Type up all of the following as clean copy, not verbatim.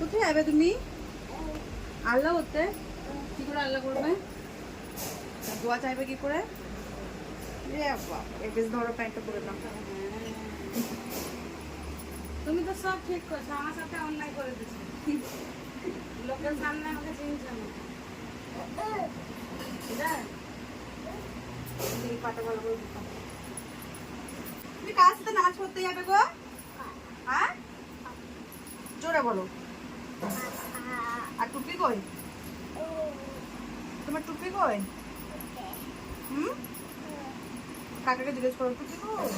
কোথায় যাবে তুমি? আল্লাহ হতে কি করে আল্লাহ করবে? দোয়া চাইবে কি করে? বেশ ধরো প্যান্টটা পরে নাও। তুমি তো সব ঠিক করছো, আমার সাথে অন্যায় করে দিচ্ছ। লোকের সামনে আমাকে চিনছো না। পাটা ভালো করে দিতাম। তুমি কার সাথে নামাজ পড়তে যাবে গো? হ্যাঁ, জোরে বলো। আর টুপি কই? তোমার টুপি কই? কাকাকে জিজ্ঞেস করো টুপি কই?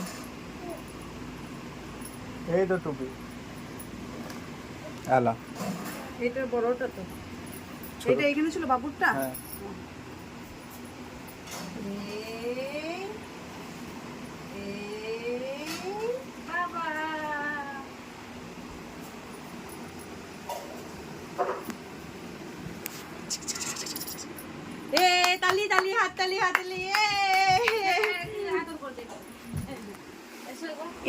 এই তো টুপি। আলা এটা বড়টা তো, এটা এখানে ছিল বাবুরটা। হ্যাঁ। বাবা তালি তালি হাত তালি হাত তালি।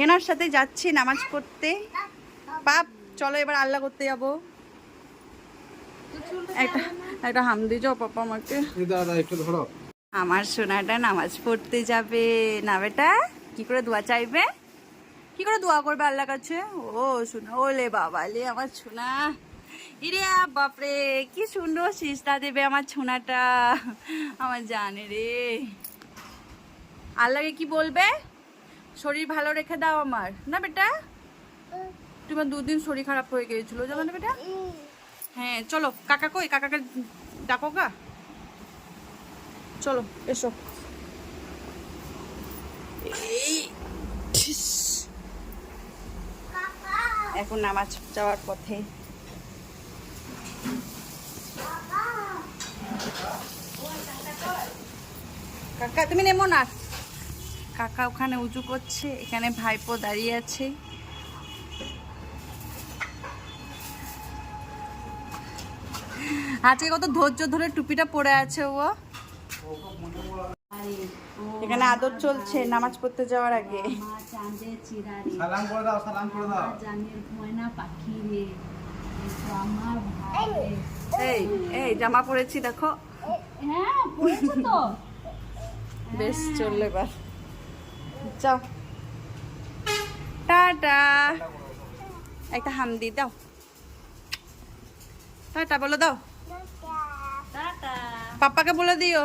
এনার সাথে যাচ্ছি নামাজ পড়তে। পাপ চলো এবার আল্লাহ করতে যাবো। একটা হাম দিয়ে যাও পাপা আমাকে। দাদা একটু ধরো। আমার সোনাটা নামাজ পড়তে যাবে না বেটা? কি করে দোয়া চাইবে? কি করে দোয়া করবে আল্লাহর কাছে? ও সোনা, ওলে বাবা লে আমার সোনা। ইরে বাপরে কি সুন্দর সিজদা দেবে আমার সোনাটা, আমার জানে রে। আল্লাহকে কি বলবে? শরীর ভালো রেখে দাও আমার, না বেটা? তোমার দুদিন শরীর খারাপ হয়ে গিয়েছিল জানো না বেটা? হ্যাঁ চলো, কাকা কই? কাকাকে ডাকো গা। চলো এসো। এখন নামাজ যাওয়ার পথে। কাকা তুমি নেমো না। কাকা ওখানে উঁচু করছে, এখানে ভাইপো দাঁড়িয়ে আছে। আজকে কত ধৈর্য ধরে টুপিটা পরে আছে ও। এখানে আদর চলছে নামাজ পড়তে যাওয়ার আগে। সালাম করে দাও, সালাম করে দাও। এই এই জামা পরেছি দেখো। হ্যাঁ পড়েছো তো। বেশ চললে এবার যাও। টাটা। একটা হামদি দাও। টাটা বলে দাও। টাটা। পাপ্পাকে বলে দিও।